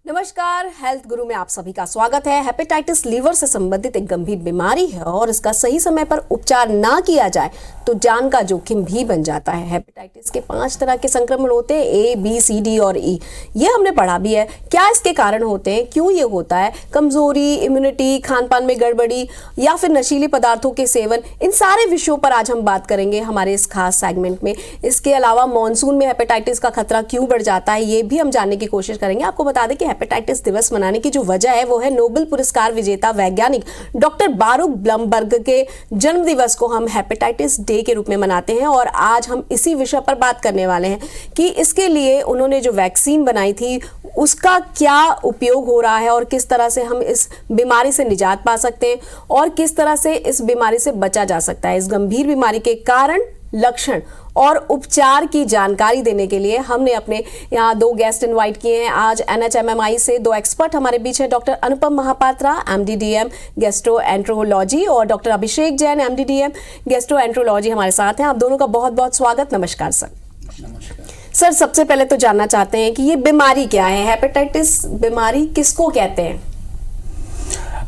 नमस्कार, हेल्थ गुरु में आप सभी का स्वागत है। हेपेटाइटिस लीवर से संबंधित एक गंभीर बीमारी है और इसका सही समय पर उपचार ना किया जाए तो जान का जोखिम भी बन जाता है। हेपेटाइटिस के 5 तरह के संक्रमण होते हैं, ए, बी, सी, डी और ई। ये हमने पढ़ा भी है। क्या इसके कारण होते हैं, क्यों ये होता है, कमजोरी, इम्यूनिटी, खान पान में गड़बड़ी या फिर नशीले पदार्थों के सेवन, इन सारे विषयों पर आज हम बात करेंगे हमारे इस खास सेगमेंट में। इसके अलावा मानसून में हेपेटाइटिस का खतरा क्यों बढ़ जाता है, ये भी हम जानने की कोशिश करेंगे। आपको बता दें कि हेपेटाइटिस दिवस मनाने की जो वजह है वो है नोबेल पुरस्कार विजेता वैज्ञानिक डॉक्टर बारुक ब्लमबर्ग के जन्म दिवस को हम हेपेटाइटिस डे के रूप में मनाते हैं और आज हम इसी विषय पर बात करने वाले हैं कि इसके लिए उन्होंने जो वैक्सीन बनाई थी उसका क्या उपयोग हो रहा है और किस तरह से हम इस बीमारी से निजात पा सकते हैं और किस तरह से इस बीमारी से बचा जा सकता है। इस गंभीर बीमारी के कारण, लक्षण और उपचार की जानकारी देने के लिए हमने अपने यहाँ 2 गेस्ट इनवाइट किए हैं। आज NHMMI से 2 एक्सपर्ट हमारे बीच हैं, डॉक्टर अनुपम महापात्रा MD/DM गैस्ट्रोएंट्रोलॉजी और डॉक्टर अभिषेक जैन MD/DM गैस्ट्रोएंट्रोलॉजी हमारे साथ हैं। आप दोनों का बहुत बहुत स्वागत। नमस्कार सर। सर, सबसे पहले तो जानना चाहते हैं कि ये बीमारी क्या है, हेपेटाइटिस बीमारी किसको कहते हैं?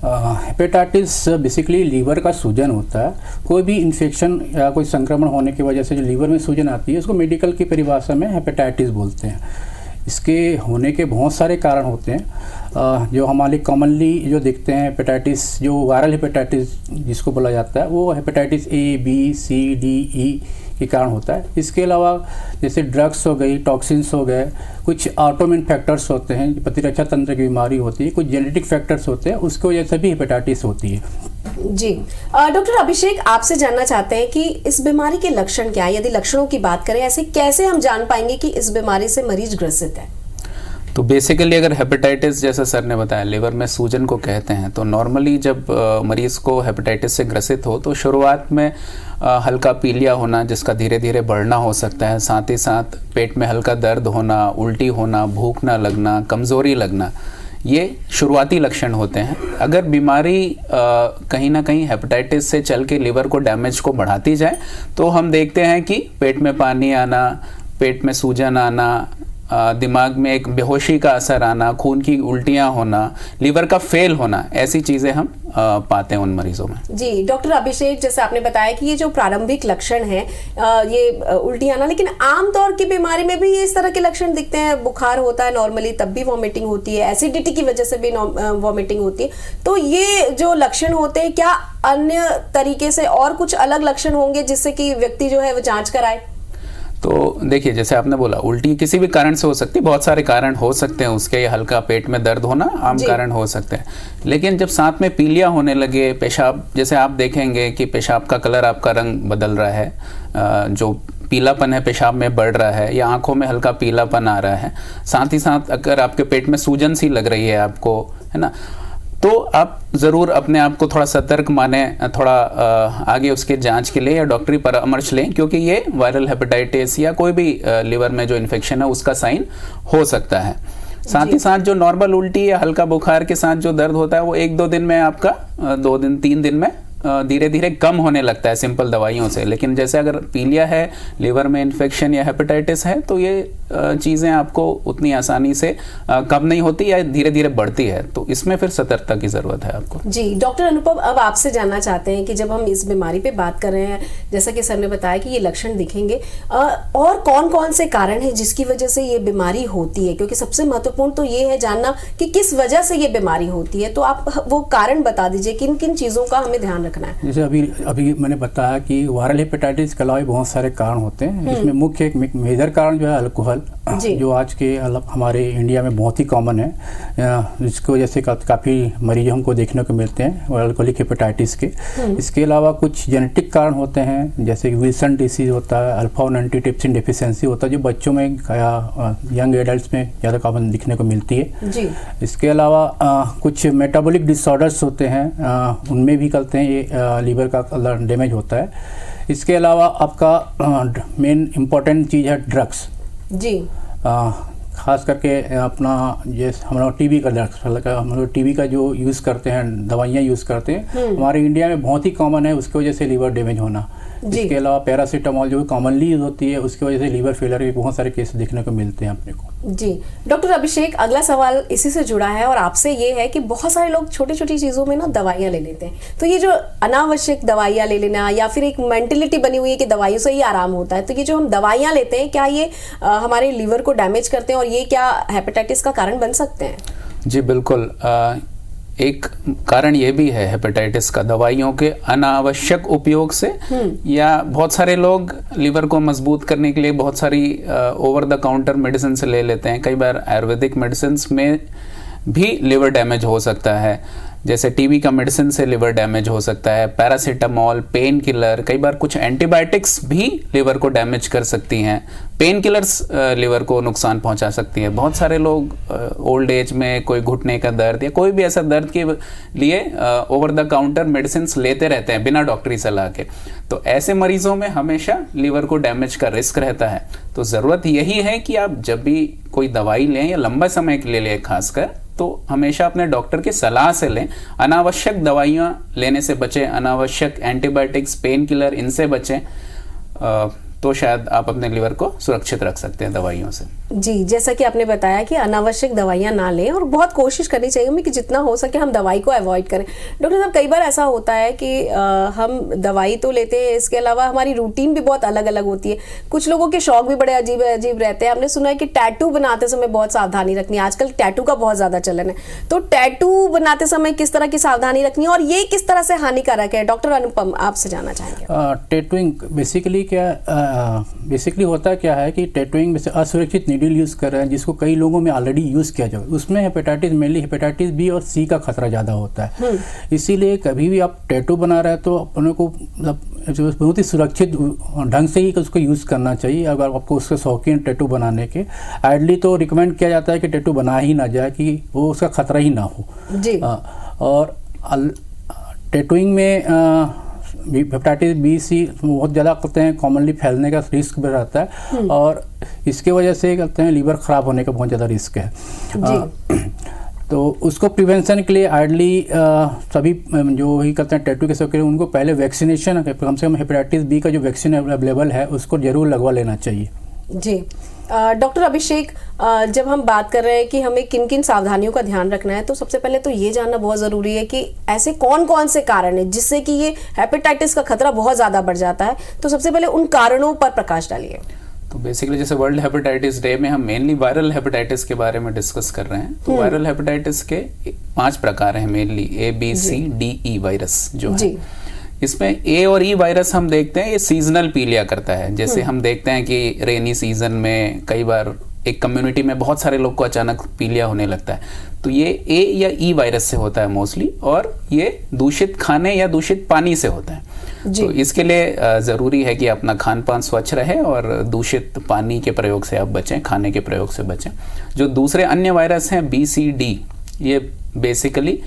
हेपेटाइटिस बेसिकली लीवर का सूजन होता है। कोई भी इन्फेक्शन या कोई संक्रमण होने की वजह से जो लीवर में सूजन आती है उसको मेडिकल की परिभाषा में हेपेटाइटिस बोलते हैं। इसके होने के बहुत सारे कारण होते हैं। जो हमारे कॉमनली जो देखते हैं हेपेटाइटिस, जो वायरल हेपेटाइटिस जिसको बोला जाता है, वो hepatitis A, B, C, D, E के कारण होता है। इसके अलावा जैसे ड्रग्स हो गई, टॉक्सिन्स हो गए, कुछ ऑटोइम्यून फैक्टर्स होते हैं, प्रतिरक्षा तंत्र की बीमारी होती है, कुछ जेनेटिक फैक्टर्स होते हैं, उसकी वजह से भी हेपेटाइटिस होती है। जी, डॉक्टर अभिषेक, आपसे जानना चाहते हैं कि इस बीमारी के लक्षण क्या है। यदि लक्षणों की बात करें, ऐसे कैसे हम जान पाएंगे कि इस बीमारी से मरीज ग्रसित है? तो बेसिकली अगर हेपेटाइटिस, जैसा सर ने बताया, लिवर में सूजन को कहते हैं, तो नॉर्मली जब मरीज़ को हेपेटाइटिस से ग्रसित हो तो शुरुआत में हल्का पीलिया होना जिसका धीरे धीरे बढ़ना हो सकता है, साथ ही साथ पेट में हल्का दर्द होना, उल्टी होना, भूख ना लगना, कमज़ोरी लगना, ये शुरुआती लक्षण होते हैं। अगर बीमारी कहीं ना कहीं हेपेटाइटिस से चल के लिवर को डैमेज को बढ़ाती जाए तो हम देखते हैं कि पेट में पानी आना, पेट में सूजन आना, दिमाग में एक बेहोशी का असर आना, खून की उल्टियां होना, लिवर का फेल होना, ऐसी चीज़ें हम पाते हैं उन मरीजों में। जी, डॉक्टर अभिषेक, जैसे आपने बताया कि ये जो प्रारंभिक लक्षण है, ये उल्टी आना, लेकिन आमतौर की बीमारी में भी ये इस तरह के लक्षण दिखते हैं। बुखार होता है नॉर्मली, तब भी वॉमिटिंग होती है, एसिडिटी की वजह से भी वॉमिटिंग होती है। तो ये जो लक्षण होते हैं, क्या अन्य तरीके से और कुछ अलग लक्षण होंगे जिससे कि व्यक्ति जो है वो जांच कराए? तो देखिए, जैसे आपने बोला, उल्टी किसी भी कारण से हो सकती है, बहुत सारे कारण हो सकते हैं उसके। हल्का पेट में दर्द होना आम कारण हो सकते हैं, लेकिन जब साथ में पीलिया होने लगे, पेशाब, जैसे आप देखेंगे कि पेशाब का कलर, आपका रंग बदल रहा है, जो पीलापन है पेशाब में बढ़ रहा है, या आंखों में हल्का पीलापन आ रहा है, साथ ही साथ अगर आपके पेट में सूजन सी लग रही है आपको, है ना, तो आप ज़रूर अपने आप को थोड़ा सतर्क माने, थोड़ा आगे उसके जांच के लिए या डॉक्टरी परामर्श लें, क्योंकि ये वायरल हेपेटाइटिस या कोई भी लिवर में जो इन्फेक्शन है उसका साइन हो सकता है। साथ ही साथ जो नॉर्मल उल्टी या हल्का बुखार के साथ जो दर्द होता है वो 1-2 दिन में आपका, 2 दिन 3 दिन में धीरे धीरे कम होने लगता है सिंपल दवाइयों से। लेकिन जैसे अगर पीलिया है, लिवर में इन्फेक्शन या हेपेटाइटिस है, तो ये चीज़ें आपको उतनी आसानी से कम नहीं होती या धीरे धीरे बढ़ती है, तो इसमें फिर सतर्कता की ज़रूरत है आपको। जी, डॉक्टर अनुपम, अब आपसे जानना चाहते हैं कि जब हम इस बीमारी पे बात कर रहे हैं, जैसा कि सर ने बताया कि ये लक्षण दिखेंगे, और कौन कौन से कारण हैं जिसकी वजह से ये बीमारी होती है, क्योंकि सबसे महत्वपूर्ण तो ये है जानना कि किस वजह से ये बीमारी होती है। तो आप वो कारण बता दीजिए, किन किन चीज़ों का हमें ध्यान रखना है। जैसे अभी मैंने बताया कि वायरल हेपेटाइटिस के अलावा बहुत सारे कारण होते हैं, जिसमें मुख्य एक मेजर कारण जो है अल्कोहल, जो आज के हमारे इंडिया में बहुत ही कॉमन है, जिसको जैसे काफ़ी मरीज हमको देखने को मिलते हैं अल्कोहलिक हेपेटाइटिस के। इसके अलावा कुछ जेनेटिक कारण होते हैं, जैसे कि विल्सन डिसीज होता है, अल्फा-1 एंटीट्रिप्सिन डेफिशिएंसी होता है, जो बच्चों में या यंग एडल्ट्स में ज़्यादा कॉमन दिखने को मिलती है जी। इसके अलावा कुछ मेटाबॉलिक डिसऑर्डर्स होते हैं, उनमें भी करते हैं ये लीवर का डैमेज होता है। इसके अलावा आपका मेन इम्पॉर्टेंट चीज़ है ड्रग्स जी। खास करके अपना जैसे हम लोग टीबी का हम लोग टीबी का जो यूज़ करते हैं, दवाइयाँ यूज़ करते हैं, हमारे इंडिया में बहुत ही कॉमन है, उसकी वजह से लीवर डैमेज होना। इसके अलावा पैरासीटामोल जो कॉमनली यूज होती है, उसकी वजह से लीवर फेलियर के बहुत सारे केस देखने को मिलते हैं अपने को। जी डॉक्टर अभिषेक, अगला सवाल इसी से जुड़ा है और आपसे ये है कि बहुत सारे लोग छोटी छोटी चीज़ों में ना दवाइयाँ ले लेते हैं, तो ये जो अनावश्यक दवाइयाँ ले लेना या फिर एक मेंटेलिटी बनी हुई है कि दवाइयों से ही आराम होता है, तो ये जो हम दवाइयाँ लेते हैं क्या ये हमारे लीवर को डैमेज करते हैं और ये क्या हेपेटाइटिस का कारण बन सकते हैं? जी बिल्कुल। एक कारण ये भी है हेपेटाइटिस का दवाइयों के अनावश्यक उपयोग से, या बहुत सारे लोग लीवर को मजबूत करने के लिए बहुत सारी ओवर द काउंटर मेडिसिन ले लेते हैं। कई बार आयुर्वेदिक मेडिसिन में भी लिवर डैमेज हो सकता है, जैसे टीबी का मेडिसिन से लिवर डैमेज हो सकता है, पैरासीटामोल, पेन किलर, कई बार कुछ एंटीबायोटिक्स भी लिवर को डैमेज कर सकती हैं, पेन किलर्स लिवर को नुकसान पहुंचा सकती है। बहुत सारे लोग ओल्ड एज में कोई घुटने का दर्द या कोई भी ऐसा दर्द के लिए ओवर द काउंटर मेडिसिन लेते रहते हैं बिना डॉक्टरी सलाह के। तो ऐसे मरीजों में हमेशा लिवर को डैमेज का रिस्क रहता है। तो ज़रूरत यही है कि आप जब भी कोई दवाई लें या लंबा समय के लिए लें खासकर, तो हमेशा अपने डॉक्टर की सलाह से लें। अनावश्यक दवाइयाँ लेने से बचें, अनावश्यक एंटीबायोटिक्स, पेन किलर, इनसे बचें, तो शायद आप अपने लिवर को सुरक्षित रख सकते हैं दवाइयों से। जी, जैसा कि आपने बताया कि अनावश्यक दवाइयाँ ना लें और बहुत कोशिश करनी चाहिए हमें कि जितना हो सके हम दवाई को अवॉइड करें। डॉक्टर साहब, कई बार ऐसा होता है कि हम दवाई तो लेते हैं, इसके अलावा हमारी रूटीन भी बहुत अलग अलग होती है। कुछ लोगों के शौक भी बड़े अजीब अजीब रहते हैं। हमने सुना है कि टैटू बनाते समय बहुत सावधानी रखनी है, आजकल टैटू का बहुत ज़्यादा चलन है, तो टैटू बनाते समय किस तरह की सावधानी रखनी है और ये किस तरह से हानिकारक है? डॉक्टर अनुपम, आपसे जानना चाहेंगे। टैटूइंग बेसिकली होता क्या है कि टैटूइंग में से असुरक्षित नीडल यूज़ कर रहे हैं, जिसको कई लोगों में ऑलरेडी यूज़ किया जाए, उसमें हेपेटाइटिस, मेनली हेपेटाइटिस बी और सी का खतरा ज़्यादा होता है। इसीलिए कभी भी आप टैटू बना रहे हैं तो अपने को मतलब बहुत ही सुरक्षित ढंग से ही उसको यूज़ करना चाहिए। अगर आपको उसके शौकीन टैटू बनाने के, आइडली तो रिकमेंड किया जाता है कि टैटू बना ही ना जाए, कि वो उसका खतरा ही ना हो जी। और टैटूइंग में हेपेटाइटिस बी सी बहुत ज़्यादा करते हैं, कॉमनली फैलने का रिस्क भी रहता है और इसके वजह से कहते हैं लीवर ख़राब होने का बहुत ज़्यादा रिस्क है। तो उसको प्रिवेंशन के लिए आइडली सभी जो ही करते हैं टैटू के शौकीन, उनको पहले वैक्सीनेशन, कम से कम हेपेटाइटिस बी का जो वैक्सीन अवेलेबल है उसको जरूर लगवा लेना चाहिए। जी डॉक्टर अभिषेक, जब हम बात कर रहे हैं कि हमें किन किन सावधानियों का ध्यान रखना है, तो सबसे पहले तो ये जानना बहुत ज़रूरी है कि ऐसे कौन कौन से कारण हैं जिससे कि ये हेपेटाइटिस का खतरा बहुत ज़्यादा बढ़ जाता है। तो सबसे पहले उन कारणों पर प्रकाश डालिए। तो बेसिकली जैसे वर्ल्ड हेपेटाइटिस डे में हम मेनली वायरल हेपेटाइटिस के बारे में डिस्कस कर रहे हैं। तो वायरल हेपेटाइटिस के 5 प्रकार हैं मेनली, ABCDE वायरस जो है। इसमें ए और ई वायरस हम देखते हैं ये सीजनल पीलिया करता है। जैसे हम देखते हैं कि रेनी सीजन में कई बार एक कम्युनिटी में बहुत सारे लोग को अचानक पीलिया होने लगता है, तो ये ए या ई वायरस से होता है मोस्टली, और ये दूषित खाने या दूषित पानी से होता है। तो इसके लिए ज़रूरी है कि अपना खान पान स्वच्छ रहे और दूषित पानी के प्रयोग से आप बचें, खाने के प्रयोग से बचें। जो दूसरे अन्य वायरस हैं BCD, ये बेसिकली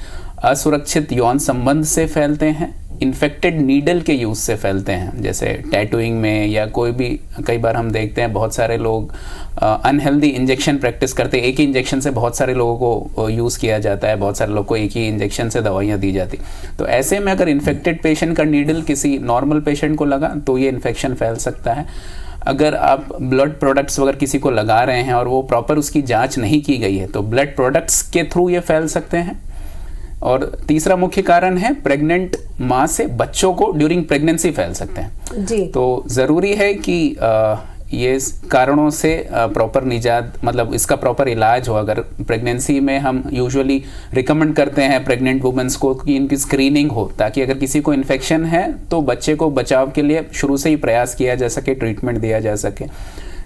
असुरक्षित यौन संबंध से फैलते हैं, इन्फेक्टेड नीडल के यूज़ से फैलते हैं, जैसे टैटूइंग में, या कोई भी कई बार हम देखते हैं बहुत सारे लोग अनहेल्दी इंजेक्शन प्रैक्टिस करते हैं। एक ही इंजेक्शन से बहुत सारे लोगों को यूज़ किया जाता है, बहुत सारे लोग को एक ही इंजेक्शन से दवाइयाँ दी जाती। तो ऐसे में अगर इन्फेक्टेड पेशेंट का नीडल किसी नॉर्मल पेशेंट को लगा तो ये इन्फेक्शन फैल सकता है। अगर आप ब्लड प्रोडक्ट्स वगैरह किसी को लगा रहे हैं और वो प्रॉपर उसकी जाँच नहीं की गई है, तो ब्लड प्रोडक्ट्स के थ्रू ये फैल सकते हैं। और तीसरा मुख्य कारण है प्रेग्नेंट माँ से बच्चों को ड्यूरिंग प्रेगनेंसी फैल सकते हैं जी। तो ज़रूरी है कि ये कारणों से प्रॉपर निजात, मतलब इसका प्रॉपर इलाज हो। अगर प्रेगनेंसी में हम यूजुअली रिकमेंड करते हैं प्रेग्नेंट वुमेन्स को कि इनकी स्क्रीनिंग हो, ताकि अगर किसी को इन्फेक्शन है तो बच्चे को बचाव के लिए शुरू से ही प्रयास किया जा सके, ट्रीटमेंट दिया जा सके।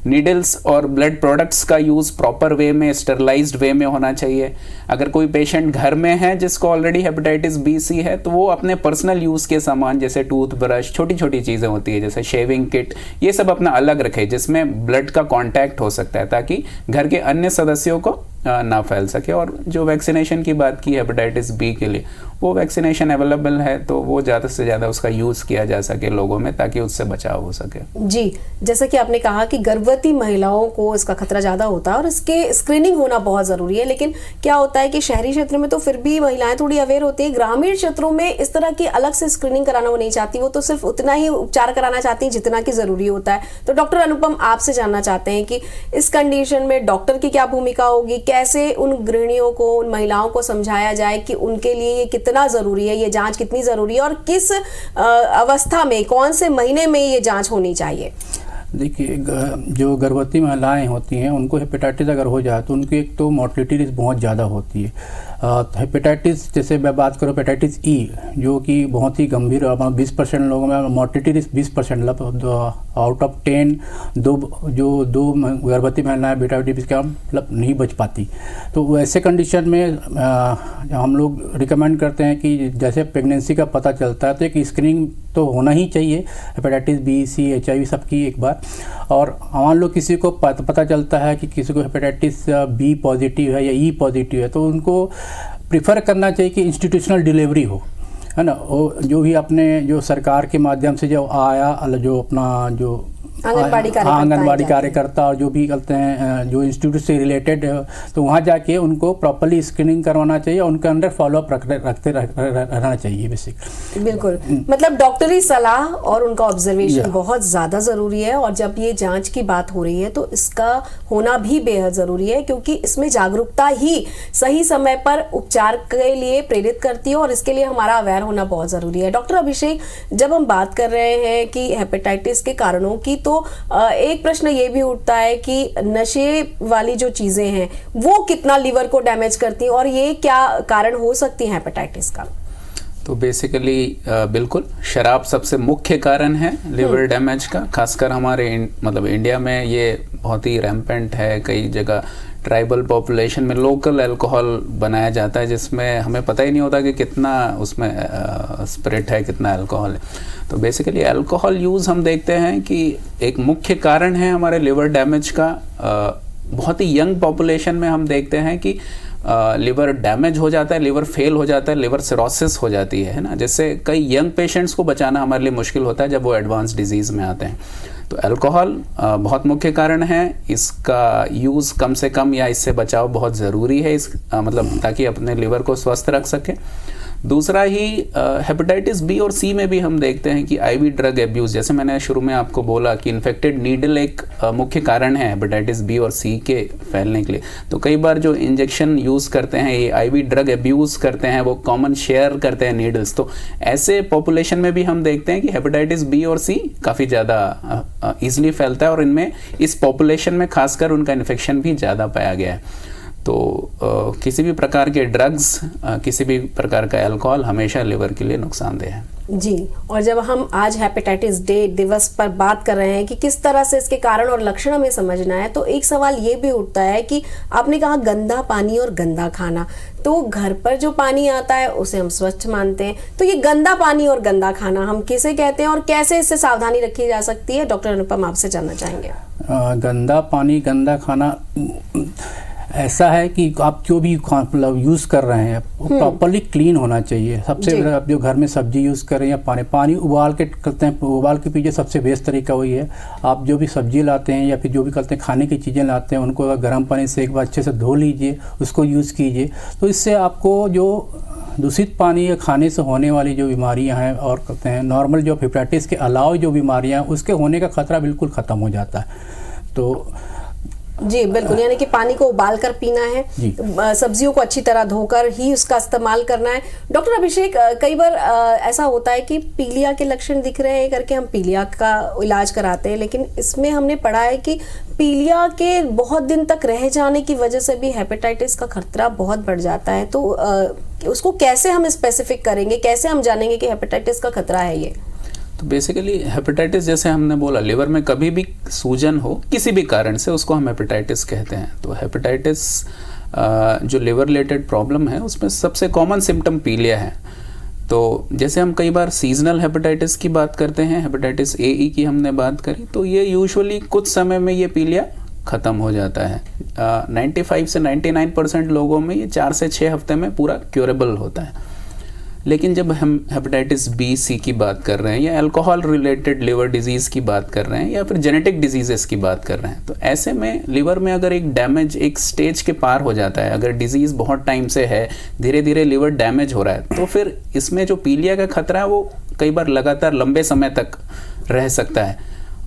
नीडल्स और ब्लड प्रोडक्ट्स का यूज़ प्रॉपर वे में, स्टरलाइज्ड वे में होना चाहिए। अगर कोई पेशेंट घर में है जिसको ऑलरेडी हेपेटाइटिस BC है, तो वो अपने पर्सनल यूज़ के सामान जैसे टूथब्रश, छोटी छोटी चीज़ें होती है जैसे शेविंग किट, ये सब अपना अलग रखे जिसमें ब्लड का कांटेक्ट हो सकता है, ताकि घर के अन्य सदस्यों को ना फैल सके। और जो वैक्सीनेशन की बात की हेपेटाइटिस बी के लिए, वो वैक्सीनेशन अवेलेबल है, तो वो ज़्यादा से ज़्यादा उसका यूज़ किया जा सके लोगों में, ताकि उससे बचाव हो सके। जी, जैसा कि आपने कहा कि गर्भवती महिलाओं को इसका खतरा ज़्यादा होता है और इसके स्क्रीनिंग होना बहुत ज़रूरी है, लेकिन क्या होता है कि शहरी क्षेत्र में तो फिर भी महिलाएं थोड़ी अवेयर होती है, ग्रामीण क्षेत्रों में इस तरह की अलग से स्क्रीनिंग कराना वो नहीं चाहती, वो तो सिर्फ उतना ही उपचार कराना चाहती हैं जितना कि ज़रूरी होता है। तो डॉक्टर अनुपम, आपसे जानना चाहते हैं कि इस कंडीशन में डॉक्टर की क्या भूमिका होगी, कैसे उन गृहिणियों को, उन महिलाओं को समझाया जाए कि उनके लिए ये कितना ज़रूरी है, ये जांच कितनी ज़रूरी है और किस अवस्था में, कौन से महीने में ये जांच होनी चाहिए? देखिए, जो गर्भवती महिलाएं होती हैं उनको हेपेटाइटिस अगर हो जाए तो उनकी एक तो मोर्टलिटी रेट बहुत ज़्यादा होती है। हेपेटाइटिस, जैसे मैं बात करूँ हेपेटाइटिस ई, जो कि बहुत ही गंभीर, 20% लोगों में मोर्टलिटी रेट 20%, मतलब आउट ऑफ 10 दो गर्भवती महिलाएं हेपेटाइटिस का मतलब नहीं बच पाती। तो वैसे कंडीशन में हम लोग रिकमेंड करते हैं कि जैसे प्रेगनेंसी का पता चलता है तो एक स्क्रीनिंग तो होना ही चाहिए, हेपेटाइटिस बी, सी, HIV सबकी एक बार। और मान लो किसी को पता चलता है कि किसी को हेपेटाइटिस बी पॉजिटिव है या ई पॉजिटिव है, तो उनको प्रिफर करना चाहिए कि इंस्टीट्यूशनल डिलीवरी हो, है ना। वो जो भी अपने जो सरकार के माध्यम से जो आया, जो अपना जो आंगनबाड़ी कार्यकर्ता और जो भी करते हैं जो इंस्टीट्यूट से रिलेटेड, तो वहाँ जाके उनको प्रॉपर्ली स्क्रीनिंग करवाना चाहिए और उनके अंदर फॉलोअप रखते रहना चाहिए बेसिक। बिल्कुल, मतलब डॉक्टरी सलाह और उनका ऑब्जर्वेशन बहुत ज़्यादा ज़रूरी है। और जब ये जांच की बात हो रही है तो इसका होना भी बेहद ज़रूरी है, क्योंकि इसमें जागरूकता ही सही समय पर उपचार के लिए प्रेरित करती है और इसके लिए हमारा अवेयर होना बहुत ज़रूरी है। डॉक्टर अभिषेक, जब हम बात कर रहे हैं कि हेपेटाइटिस के कारणों की, तो एक प्रश्न ये भी उठता है कि नशे वाली जो चीजें हैं वो कितना लिवर को डैमेज करती हैं और ये क्या कारण हो सकती है हेपेटाइटिस का? तो बेसिकली बिल्कुल शराब सबसे मुख्य कारण है लिवर डैमेज का, खासकर हमारे मतलब इंडिया में ये बहुत ही रैम्पेंट है। कई जगह ट्राइबल पॉपुलेशन में लोकल अल्कोहल बनाया जाता है, जिसमें हमें पता ही नहीं होता कि कितना उसमें स्पिरिट है, कितना अल्कोहल है। तो बेसिकली अल्कोहल यूज़ हम देखते हैं कि एक मुख्य कारण है हमारे लिवर डैमेज का। बहुत ही यंग पॉपुलेशन में हम देखते हैं कि लिवर डैमेज हो जाता है, लिवर फेल हो जाता है, लिवर सिरोसिस हो जाती है ना, जिससे कई यंग पेशेंट्स को बचाना हमारे लिए मुश्किल होता है जब वो एडवांस डिजीज़ में आते हैं। तो अल्कोहल बहुत मुख्य कारण है, इसका यूज़ कम से कम या इससे बचाव बहुत ज़रूरी है, मतलब ताकि अपने लिवर को स्वस्थ रख सके। दूसरा ही हेपेटाइटिस बी और सी में भी हम देखते हैं कि आईवी ड्रग एब्यूज़, जैसे मैंने शुरू में आपको बोला कि इन्फेक्टेड नीडल एक मुख्य कारण है हेपेटाइटिस बी और सी के फैलने के लिए। तो कई बार जो इंजेक्शन यूज़ करते हैं, ये आईवी ड्रग एब्यूज़ करते हैं, वो कॉमन शेयर करते हैं नीडल्स। तो ऐसे पॉपुलेशन में भी हम देखते हैं कि हेपेटाइटिस बी और सी काफ़ी ज़्यादा ईजिली फैलता है और इनमें इस पॉपुलेशन में खासकर उनका इन्फेक्शन भी ज़्यादा पाया गया है। तो किसी भी प्रकार के ड्रग्स, किसी भी प्रकार का अल्कोहल हमेशा लिवर के लिए नुकसानदेह है। जी, और जब हम आज हेपेटाइटिस डे दिवस पर बात कर रहे हैं कि किस तरह से इसके कारण और लक्षण हमें समझना है, तो एक सवाल ये भी उठता है कि आपने कहा गंदा पानी और गंदा खाना, तो घर पर जो पानी आता है उसे हम स्वच्छ मानते हैं, तो ये गंदा पानी और गंदा खाना हम किसे कहते हैं और कैसे इससे सावधानी रखी जा सकती है? डॉक्टर अनुपम, आपसे जानना चाहेंगे। गंदा पानी, गंदा खाना ऐसा है कि आप जो भी मतलब यूज़ कर रहे हैं वो प्रॉपरली क्लीन होना चाहिए। सबसे आप जो घर में सब्जी यूज़ कर रहे हैं या पानी उबाल के करते हैं, उबाल के पीजिए, सबसे बेस्ट तरीका वही है। आप जो भी सब्जी लाते हैं या फिर जो भी करते हैं खाने की चीज़ें लाते हैं, उनको गर्म पानी से एक बार अच्छे से धो लीजिए, उसको यूज़ कीजिए। तो इससे आपको जो दूषित पानी या खाने से होने वाली जो बीमारियां हैं और कहते हैं नॉर्मल जो हेपेटाइटिस के अलावा जो बीमारियां हैं उसके होने का खतरा बिल्कुल ख़त्म हो जाता है। तो जी बिल्कुल, यानी कि पानी को उबाल कर पीना है, सब्जियों को अच्छी तरह धोकर ही उसका इस्तेमाल करना है। डॉक्टर अभिषेक, कई बार ऐसा होता है कि पीलिया के लक्षण दिख रहे हैं करके हम पीलिया का इलाज कराते हैं, लेकिन इसमें हमने पढ़ा है कि पीलिया के बहुत दिन तक रह जाने की वजह से भी हेपेटाइटिस का खतरा बहुत बढ़ जाता है। तो उसको कैसे हम स्पेसिफिक करेंगे, कैसे हम जानेंगे कि हेपेटाइटिस का खतरा है ये? तो बेसिकली हेपेटाइटिस, जैसे हमने बोला, लिवर में कभी भी सूजन हो किसी भी कारण से, उसको हम हेपेटाइटिस कहते हैं। तो हेपेटाइटिस जो लिवर रिलेटेड प्रॉब्लम है उसमें सबसे कॉमन सिम्टम पीलिया है। तो जैसे हम कई बार सीजनल हेपेटाइटिस की बात करते हैं, हेपेटाइटिस ए ई की हमने बात करी, तो ये यूजुअली कुछ समय में ये पीलिया ख़त्म हो जाता है। 95 से 99% लोगों में ये 4 से 6 हफ्ते में पूरा क्योरेबल होता है। लेकिन जब हम हेपेटाइटिस बी सी की बात कर रहे हैं या अल्कोहल रिलेटेड लिवर डिजीज़ की बात कर रहे हैं या फिर जेनेटिक डिजीज़ेस की बात कर रहे हैं, तो ऐसे में लिवर में अगर एक डैमेज एक स्टेज के पार हो जाता है, अगर डिजीज़ बहुत टाइम से है, धीरे धीरे लिवर डैमेज हो रहा है, तो फिर इसमें जो पीलिया का खतरा है वो कई बार लगातार लंबे समय तक रह सकता है।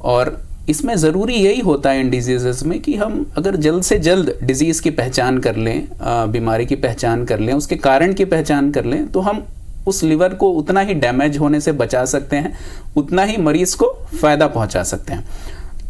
और इसमें ज़रूरी यही होता है इन डिजीज़ में कि हम अगर जल्द से जल्द डिजीज़ की पहचान कर लें, बीमारी की पहचान कर लें, उसके कारण की पहचान कर लें, तो हम उस लिवर को उतना ही डैमेज होने से बचा सकते हैं, उतना ही मरीज़ को फ़ायदा पहुंचा सकते हैं।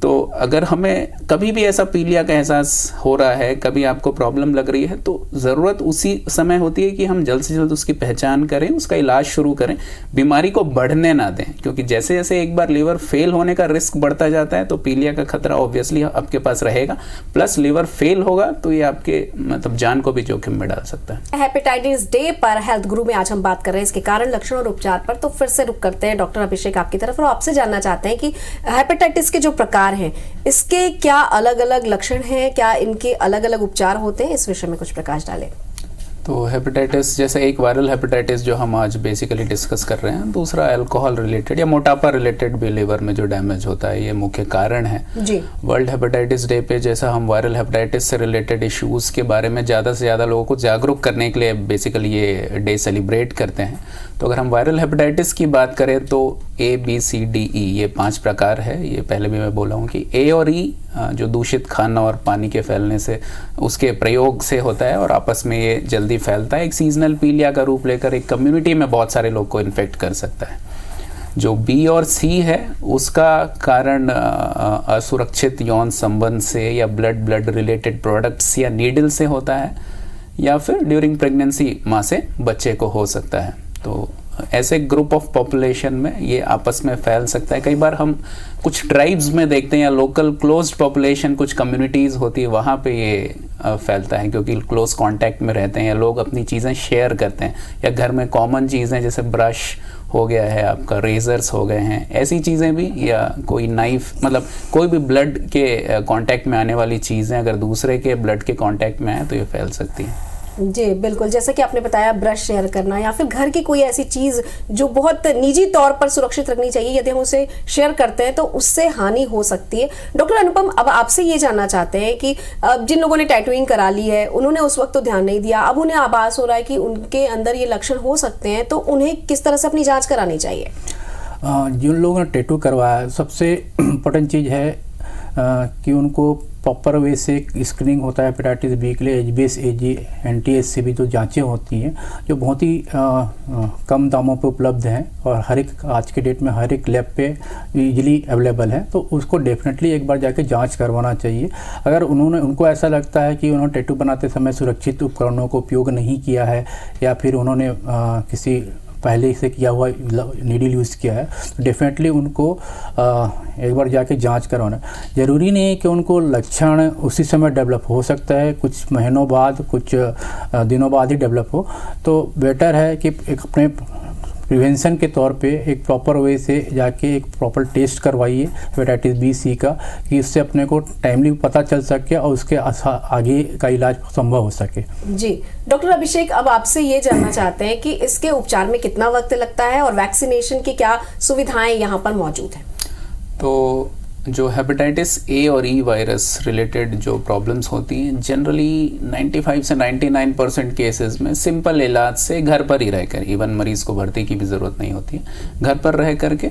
तो अगर हमें कभी भी ऐसा पीलिया का एहसास हो रहा है, कभी आपको प्रॉब्लम लग रही है, तो ज़रूरत उसी समय होती है कि हम जल्द से जल्द उसकी पहचान करें, उसका इलाज शुरू करें, बीमारी को बढ़ने ना दें। क्योंकि जैसे जैसे एक बार लिवर फेल होने का रिस्क बढ़ता जाता है तो पीलिया का खतरा ऑब्वियसली आपके पास रहेगा, प्लस लिवर फेल होगा तो ये आपके मतलब जान को भी जोखिम में डाल सकता है। हेपेटाइटिस डे पर हेल्थ गुरु में आज हम बात कर रहे हैं इसके कारण, लक्षण और उपचार पर। तो फिर से रुक करते हैं डॉक्टर अभिषेक आपकी तरफ और आपसे जानना चाहते हैं कि हेपेटाइटिस के जो प्रकार हैं, इसके क्या अलग अलग लक्षण हैं, क्या इनके अलग अलग उपचार होते हैं, इस विषय में कुछ प्रकाश डालें। तो हेपेटाइटिस जैसे एक वायरल हेपेटाइटिस जो हम आज बेसिकली डिस्कस कर रहे हैं, दूसरा अल्कोहल रिलेटेड या मोटापा रिलेटेड भी लिवर में जो डैमेज होता है, ये मुख्य कारण है जी। वर्ल्ड हेपेटाइटिस डे पे जैसा हम वायरल हेपेटाइटिस से रिलेटेड इश्यूज़ के बारे में ज़्यादा से ज़्यादा लोगों को जागरूक करने के लिए बेसिकली ये डे सेलिब्रेट करते हैं। तो अगर हम वायरल हेपेटाइटिस की बात करें तो ABCDE ये 5 प्रकार है। ये पहले भी मैं बोला हूँ कि A और E जो दूषित खाना और पानी के फैलने से, उसके प्रयोग से होता है और आपस में ये जल्दी फैलता है, एक सीजनल पीलिया का रूप लेकर एक कम्युनिटी में बहुत सारे लोग को इन्फेक्ट कर सकता है। जो B और C है उसका कारण असुरक्षित यौन संबंध से या ब्लड रिलेटेड प्रोडक्ट्स या नीडल से होता है, या फिर ड्यूरिंग प्रेगनेंसी माँ से बच्चे को हो सकता है। तो ऐसे ग्रुप ऑफ पॉपुलेशन में ये आपस में फैल सकता है। कई बार हम कुछ ट्राइब्स में देखते हैं या लोकल क्लोज्ड पॉपुलेशन कुछ कम्युनिटीज़ होती है, वहाँ पे ये फैलता है क्योंकि क्लोज कांटेक्ट में रहते हैं या लोग अपनी चीज़ें शेयर करते हैं, या घर में कॉमन चीज़ें जैसे ब्रश हो गया है, आपका रेजर्स हो गए हैं, ऐसी चीज़ें भी, या कोई नाइफ, मतलब कोई भी ब्लड के कांटेक्ट में आने वाली चीज़ें अगर दूसरे के ब्लड के कांटेक्ट में आए तो ये फैल सकती है। जी बिल्कुल, जैसे कि आपने बताया ब्रश शेयर करना या फिर घर की कोई ऐसी चीज़ जो बहुत निजी तौर पर सुरक्षित रखनी चाहिए, यदि हम उसे शेयर करते हैं तो उससे हानि हो सकती है। डॉक्टर अनुपम, अब आपसे ये जानना चाहते हैं कि जिन लोगों ने टैटूइंग करा ली है, उन्होंने उस वक्त तो ध्यान नहीं दिया, अब उन्हें आभास हो रहा है कि उनके अंदर ये लक्षण हो सकते हैं, तो उन्हें किस तरह से अपनी जाँच करानी चाहिए? जिन लोगों ने टैटू करवाया, सबसे इम्पोर्टेंट चीज़ है कि उनको प्रॉपर वे से स्क्रीनिंग होता है हेपेटाइटिस बी के लिए। HbS NTS से भी जो जांचें होती हैं, जो बहुत ही कम दामों पे उपलब्ध हैं और हर एक आज के डेट में हर एक लैब पे इजीली अवेलेबल है, तो उसको डेफिनेटली एक बार जाके जांच करवाना चाहिए। अगर उनको ऐसा लगता है कि उन्होंने टैटू बनाते समय सुरक्षित उपकरणों को उपयोग नहीं किया है या फिर उन्होंने किसी पहले से किया हुआ नीडल यूज़ किया है, तो डेफिनेटली उनको एक बार जाके जांच करवाना। ज़रूरी नहीं है कि उनको लक्षण उसी समय डेवलप हो सकता है, कुछ महीनों बाद, कुछ दिनों बाद ही डेवलप हो। तो बेटर है कि एक अपने प्रिवेंशन के तौर पे एक प्रॉपर वे से जाके एक प्रॉपर टेस्ट करवाइए हेपेटाइटिस बी सी का, कि उससे अपने को टाइमली पता चल सके और उसके आगे का इलाज संभव हो सके। जी डॉक्टर अभिषेक, अब आपसे ये जानना चाहते हैं कि इसके उपचार में कितना वक्त लगता है और वैक्सीनेशन की क्या सुविधाएं यहाँ पर मौजूद हैं? तो जो हेपेटाइटिस A और E वायरस रिलेटेड जो प्रॉब्लम्स होती हैं, जनरली 95 से 99% केसेस में सिंपल इलाज से घर पर ही रहकर, इवन मरीज़ को भर्ती की भी ज़रूरत नहीं होती है, घर पर रह करके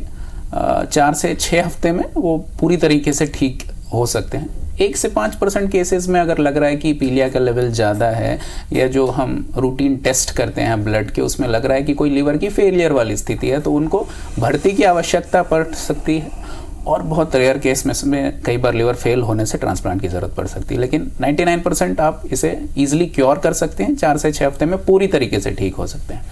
4 से 6 हफ्ते में वो पूरी तरीके से ठीक हो सकते हैं। 1 से 5% केसेस में अगर लग रहा है कि पीलिया का लेवल ज़्यादा है, या जो हम रूटीन टेस्ट करते हैं ब्लड के, उसमें लग रहा है कि कोई लिवर की फेलियर वाली स्थिति है, तो उनको भर्ती की आवश्यकता पड़ सकती है। और बहुत रेयर केस में कई बार लिवर फेल होने से ट्रांसप्लांट की ज़रूरत पड़ सकती है, लेकिन 99% आप इसे ईजिली क्योर कर सकते हैं, 4 से 6 हफ्ते में पूरी तरीके से ठीक हो सकते हैं।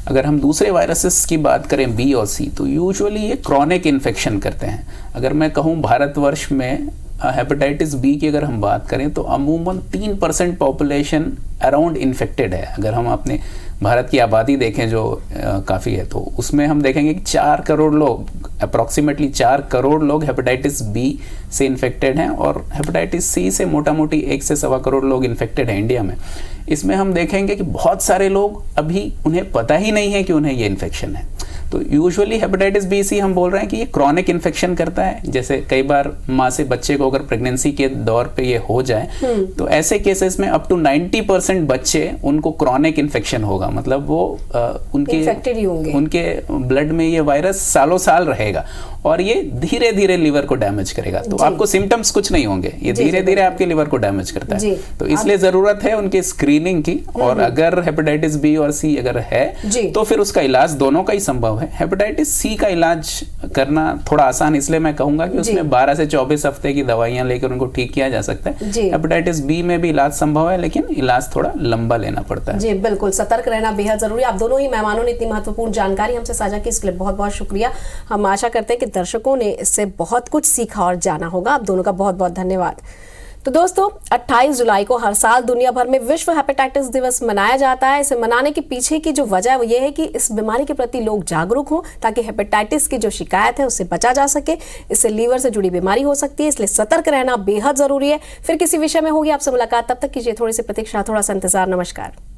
अगर हम दूसरे वायरसेस की बात करें B और C, तो यूजुअली ये क्रॉनिक इन्फेक्शन करते हैं। अगर मैं कहूँ भारतवर्ष में हेपेटाइटिस बी की अगर हम बात करें तो अमूमन 3% पॉपुलेशन अराउंड इन्फेक्टेड है। अगर हम अपने भारत की आबादी देखें जो काफ़ी है, तो उसमें हम देखेंगे कि 4 करोड़ लोग अप्रॉक्सीमेटली 4 करोड़ लोग हेपेटाइटिस बी से इन्फेक्टेड हैं और हेपेटाइटिस सी से मोटा मोटी 1 से 1.25 करोड़ लोग इन्फेक्टेड हैं इंडिया में। इसमें हम देखेंगे कि बहुत सारे लोग अभी उन्हें पता ही नहीं है कि उन्हें ये इन्फेक्शन है। तो यूजुअली हेपेटाइटिस बी सी हम बोल रहे हैं कि ये क्रॉनिक इन्फेक्शन करता है। जैसे कई बार माँ से बच्चे को अगर प्रेगनेंसी के दौर पे ये हो जाए तो ऐसे केसेस में अप टू 90% बच्चे उनको क्रॉनिक इन्फेक्शन होगा, मतलब वो उनके ब्लड में ये वायरस सालों साल रहेगा और ये धीरे धीरे लिवर को डैमेज करेगा। तो आपको सिम्टम्स कुछ नहीं होंगे, ये धीरे धीरे आपके लिवर को डैमेज करता है। तो इसलिए जरूरत है उनकी स्क्रीनिंग की, और अगर हेपेटाइटिस बी और सी अगर है तो फिर उसका इलाज दोनों का ही संभव है। हेपेटाइटिस सी का इलाज करना थोड़ा आसान इसलिए मैं कहूंगा कि उसमें 12 से 24 हफ्ते की दवाइयां लेकर उनको ठीक किया जा सकता है। हेपेटाइटिस बी में भी इलाज संभव है, लेकिन इलाज थोड़ा लंबा लेना पड़ता है। जी बिल्कुल, सतर्क रहना बेहद जरूरी है। आप दोनों ही मेहमानों ने इतनी महत्वपूर्ण जानकारी हमसे साझा की, इसके लिए बहुत बहुत शुक्रिया। हम आशा करते हैं कि दर्शकों ने इससे बहुत कुछ सीखा और जाना होगा। आप दोनों का बहुत बहुत धन्यवाद। तो दोस्तों, 28 जुलाई को हर साल दुनिया भर में विश्व हेपेटाइटिस दिवस मनाया जाता है। इसे मनाने के पीछे की जो वजह है वो ये है कि इस बीमारी के प्रति लोग जागरूक हों, ताकि हेपेटाइटिस की जो शिकायत है उससे बचा जा सके। इससे लीवर से जुड़ी बीमारी हो सकती है, इसलिए सतर्क रहना बेहद जरूरी है। फिर किसी विषय में होगी आपसे मुलाकात, तब तक कीजिए थोड़ी सी प्रतीक्षा, थोड़ा सा इंतजार। नमस्कार।